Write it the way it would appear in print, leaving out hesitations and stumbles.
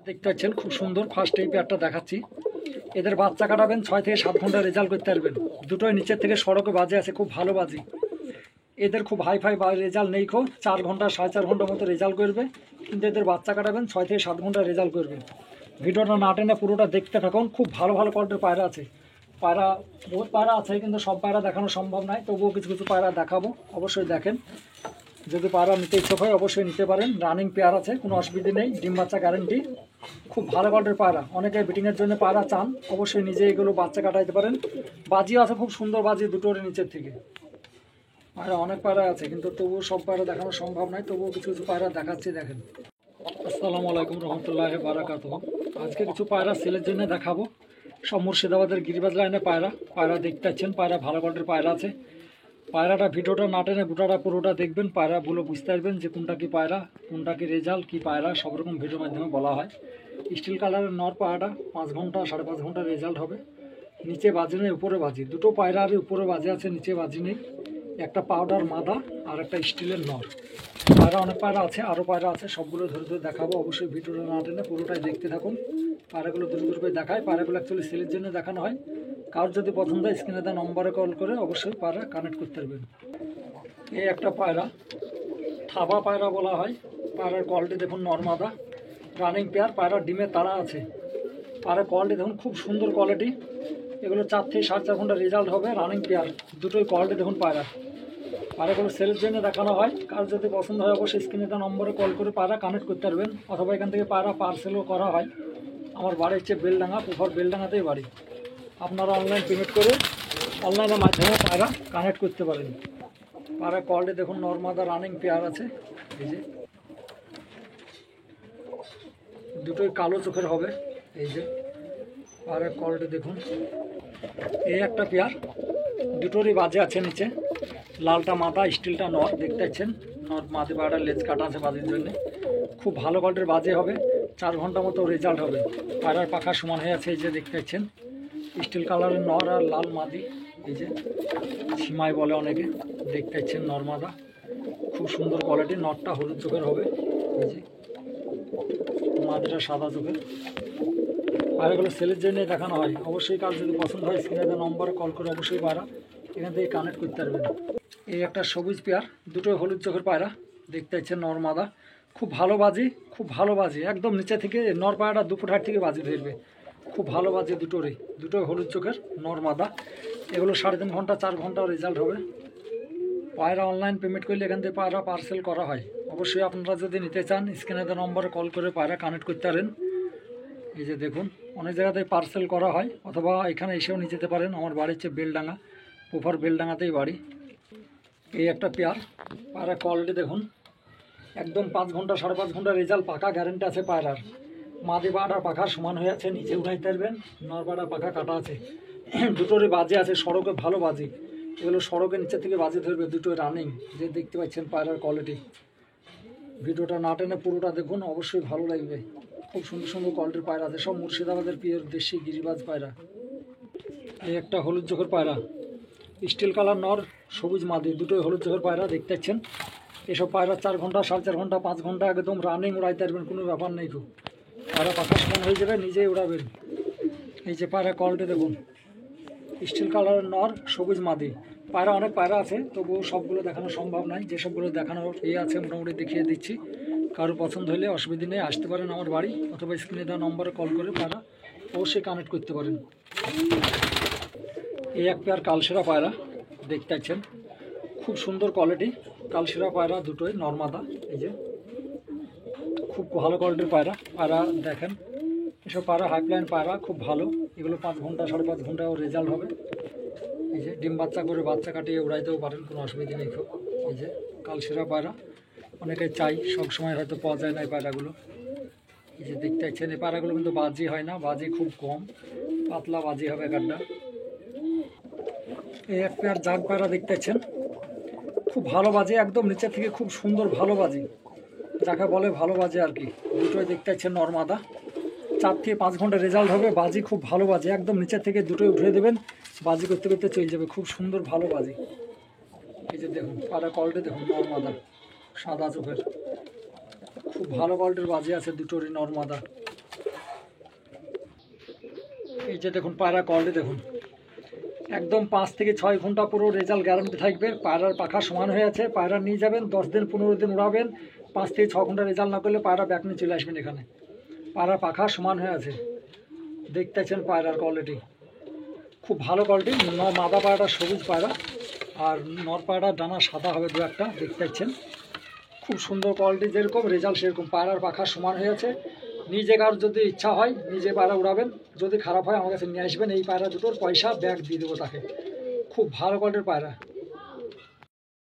দেখতে পাচ্ছেন খুব সুন্দর। ফার্স্ট এই পেয়ারটা দেখাচ্ছি। এদের বাচ্চা কাটাবেন 6 থেকে 7 ঘন্টা রেজাল্ট করতে পারবেন। দুটোই নিচের থেকে সড়কে বাজে আছে, খুব ভালো বাজি। এদের খুব হাইফাই রেজাল্ট নেই, 4 ঘন্টা 4.5 ঘন্টার মতো রেজাল্ট করবে, কিন্তু এদের বাচ্চা কাটাবেন 6 থেকে 7 ঘন্টা রেজাল্ট করবে। ভিডিওটা না টেনে পুরোটা দেখতে থাকুন। খুব ভালো ভালো কোয়ালিটির পায়রা আছে। পায়রা বহুত পায়রা আছে, কিন্তু সব পায়রা দেখানো সম্ভব নয়, তবুও কিছু কিছু পায়রা দেখাবো, অবশ্যই দেখেন। যদি পায়রা নিতে ইচ্ছুক হয় অবশ্যই নিতে পারেন। রানিং পেয়ার আছে, কোনো অসুবিধা নেই, ডিম বাচ্চা গ্যারেন্টি। খুব ভালো কোয়ালিটির পায়রা। অনেকে বিটিংয়ের জন্য পায়রা চান, অবশ্যই নিজে এগুলো বাচ্চা কাটাইতে পারেন। বাজিও আছে, খুব সুন্দর বাজি দুটোর নিচের থেকে। পায়রা অনেক পায়রা আছে, কিন্তু তবুও সব পায়রা দেখানো সম্ভব নয়, তবুও কিছু কিছু পায়রা দেখাচ্ছি, দেখেন। আসসালামু আলাইকুম রহমতুল্লাহি বারাকাতুহু। আজকে কিছু পায়রা সেলের জন্য দেখাবো। সব মুর্শিদাবাদের গিরিবাজ লাইনে পায়রা দেখতে পাচ্ছেন। পায়রা ভালো কোয়ালিটির পায়রা আছে। পায়রাটা ভিডিওটা না টেনে গোটাটা পুরোটা দেখবেন, পায়রাগুলো বুঝতে পারবেন যে কোনটা কি পায়রা, কোনটা কি রেজাল্ট, কি পায়রা, সব রকম ভিডিওর মাধ্যমে বলা হয়। স্টিল কালারের নর পায়রাটা 5 ঘন্টা 5.5 ঘন্টা রেজাল্ট হবে। নিচে বাজি নেই, উপরে বাজি। দুটো পায়রার উপরে বাজি আছে, নিচে বাজি নেই। একটা পাউডার মাদা আর একটা স্টিলের নর। পায়রা অনেক পায়রা আছে, আরও পায়রা আছে, সবগুলো ধরে ধরে দেখাবো। অবশ্যই ভিডিওটা না টেনে পুরোটাই দেখতে থাকুন। পায়রাগুলো দ্রুত করে দেখায়। পায়রাগুলো অ্যাকচুয়ালি সেলের জন্য দেখানো হয়। কারোর যদি পছন্দ হয় স্ক্রিনে দেওয়া নম্বরে কল করে অবশ্যই পায়রা কানেক্ট করতে পারবেন। এই একটা পায়রা, থাবা পায়রা বলা হয়। পায়রার কোয়ালিটি দেখুন, নরমাদা, রানিং পেয়ার। পায়রার ডিমে তারা আছে। পায়রার কোয়ালিটি দেখুন, খুব সুন্দর কোয়ালিটি। এগুলো 4 থেকে 4.5 ঘন্টা রেজাল্ট হবে। রানিং পেয়ার, দুটোই কোয়ালিটি দেখুন পায়রা। পায়রাগুলো সেলের জন্য দেখানো হয়। কার যদি পছন্দ হয় অবশ্যই স্ক্রিনে দেওয়া নম্বরে কল করে পায়রা কানেক্ট করতে পারবেন, অথবা এখান থেকে পায়রা পার্সেলও করা হয়। আমার বাড়ি হচ্ছে বেলডাঙ্গা, পুফার বেলডাঙ্গাতেই বাড়ি। আপনারা অনলাইন পেমেন্ট করে অনলাইনের মাধ্যমে পায়রা কানেক্ট করতে পারেন। পায়রা কোয়ালিটি দেখুন, নর্মাদা রানিং পেয়ার আছে। এই যে দুটোই কালো চোখের হবে। এই যে পায়রা কোয়ালিটি দেখুন। এই একটা পেয়ার, দুটোরই বাজে আছে নিচে। লালটা মাথা, স্টিলটা নর, দেখতে পাচ্ছেন। নর মাঝে পায়রার লেজ কাটা আছে বাজির জন্য। খুব ভালো কোয়ালিটির বাজে হবে। 4 ঘন্টা মতো রেজাল্ট হবে। পায়রার পাখা সমান হয়ে আছে, এই যে দেখতে পাচ্ছেন। স্টিল কালারের নর আর লাল মাদি, এই যে সীমাই বলে অনেকে, দেখতে পাচ্ছেন। নরমাদা খুব সুন্দর কোয়ালিটি। নরটা হলুদ চোখের হবে, এই যে মাদিটা সাদা চোখের। পায়রাগুলো সেলের জন্য দেখানো হয়। অবশ্যই কার যদি পছন্দ হয় স্ক্রিনে দেওয়া নম্বরে কল করে অবশ্যই পায়রা এখান থেকে কানেক্ট করতে পারবেন। এই একটা সবুজ পেয়ার, দুটোই হলুদ চোখের পায়রা, দেখতে পাচ্ছেন। নরমাদা খুব ভালো বাজি, খুব ভালো বাজি। একদম নিচে থেকে নর পায়রাটা 2 ফুট হাইট থেকে বাজি ধরবে। খুব ভালো বাজে দুটোই হলুদ চোখের নরমাদা। এগুলো 3.5 ঘন্টা 4 ঘন্টা রেজাল্ট হবে। পায়রা অনলাইন পেমেন্ট করলে এখান থেকে পায়রা পার্সেল করা হয়। অবশ্যই আপনারা যদি নিতে চান স্ক্রিনে দেওয়া নম্বরে কল করে পায়রা কানেক্ট করতে পারেন। এই যে দেখুন, অনেক জায়গাতে পার্সেল করা হয়, অথবা এখানে এসেও নিয়ে যেতে পারেন। আমার বাড়ি হচ্ছে বেলডাঙ্গা, পুফার বেলডাঙ্গাতেই বাড়ি। এই একটা পেয়ার, পায়রা কোয়ালিটি দেখুন, একদম 5 ঘন্টা 5.5 ঘন্টা রেজাল্ট পাকা গ্যারেন্টি আছে পায়রার। মাদি পায়রার পাখা সমান হয়ে আছে, নিচে উঠাইতে পারবেন। নর পায়রার পাখা কাটা আছে। দুটোরই বাজে আছে, সড়কে ভালো বাজি। এগুলো সড়কের নিচে থেকে বাজি ধরবে। দুটোই রানিং, যে দেখতে পাচ্ছেন পায়রার কোয়ালিটি। ভিডিওটা না টেনে পুরোটা দেখুন, অবশ্যই ভালো লাগবে। খুব সুন্দর সুন্দর কোয়ালিটির পায়রা আছে, সব মুর্শিদাবাদের পিওর দেশি গিরিবাজ পায়রা। এই একটা হলুদ চোখের পায়রা, স্টিল কালার নর, সবুজ মাদি, দুটোই হলুদ চোখের পায়রা, দেখতে পাচ্ছেন। এসব পায়রা 4 ঘন্টা 4.5 ঘন্টা 5 ঘন্টা একদম রানিং উড়াইতে পারবেন, কোনো ব্যাপার নেই। খুব পায়রা পাখা সমান হয়ে যাবে, নিজেই উড়াবেন। এই যে পায়রা কোয়ালিটি দেখুন, স্টিল কালারের নর, সবুজ মাদি। পায়রা অনেক পায়রা আছে, তবুও সবগুলো দেখানো সম্ভব নয়। যেসবগুলো দেখানোর আছে মোটামুটি দেখিয়ে দিচ্ছি। কারো পছন্দ হলে অসুবিধা নেই, আসতে পারেন আমার বাড়ি, অথবা স্ক্রিনে দেওয়া নম্বরে কল করে পায়রা অবশ্যই কানেক্ট করতে পারেন। এই এক পেয়ার কালশিরা পায়রা, দেখতে পাচ্ছেন। খুব সুন্দর কোয়ালিটি কালশিরা পায়রা, দুটোই নরমাদা। এই যে খুব ভালো কোয়ালিটির পায়রা। পায়রা দেখেন, এসব পায়রা হাইপ্লাইন পায়রা, খুব ভালো। এগুলো 5 ঘন্টা 5.5 ঘন্টাও রেজাল্ট হবে। এই যে ডিম বাচ্চা করে বাচ্চা কাটিয়ে উড়াইতেও পারেন, কোনো অসুবিধা নেই। খুব এই যে কালশিরা পায়রা, অনেকে চাই, সব সময় হয়তো পাওয়া যায় না এই পায়রাগুলো। এই যে দেখতে পাচ্ছেন, এই পায়রাগুলো কিন্তু বাজি হয় না, বাজি খুব কম, পাতলা বাজি হবে গাড্ডা। এই এক পেয়ার জাগ পায়রা দেখতে পাচ্ছেন, খুব ভালো বাজে, একদম নিচে থেকে খুব সুন্দর ভালো বাজি, যাকে বলে ভালো বাজে আর কি। দুটোই দেখতে পাচ্ছেন নরমাদা। 4 থেকে 5 ঘন্টা রেজাল্ট হবে। বাজি খুব ভালো বাজে, একদম নিচের থেকে দুটোই উঠিয়ে দেবেন, বাজি করতে করতে চলে যাবে। খুব সুন্দর ভালো বাজি। এই যে দেখুন পায়রা কোয়ালিটি দেখুন, নরমাদা, সাদা চোখের, খুব ভালো কোয়ালিটির বাজি আছে দুটোরই নরমাদা। এই যে দেখুন পায়রা কোয়ালিটি দেখুন, একদম 5 থেকে 6 ঘন্টা পুরো রেজাল্ট গ্যারান্টি থাকবে। পায়রার পাখা সমান হয়ে আছে, পায়রা নিয়ে যাবেন 10 দিন 15 দিন উড়াবেন, 5 থেকে 6 ঘন্টা রেজাল্ট না করলে পায়রা ব্যাক নিয়ে চলে আসবেন এখানে। পায়রার পাখা সমান হয়ে আছে, দেখতে পাচ্ছেন পায়রার কোয়ালিটি খুব ভালো কোয়ালিটি। মাদা পায়রাটা সবুজ পায়রা, আর নর পায়রার ডানা সাদা হবে দু একটা, দেখতে পাচ্ছেন খুব সুন্দর কোয়ালিটি, যেরকম রেজাল্ট সেরকম। পায়রার পাখা সমান হয়ে আছে। নিজে কার যদি ইচ্ছা হয় নিজে পায়রা উড়াবেন, যদি খারাপ হয় আমার কাছে নিয়ে আসবেন। এই পায়রা দুটোর পয়সা ব্যাগ দিয়ে দেবো তাকে। খুব ভালো কোয়ালিটির পায়রা।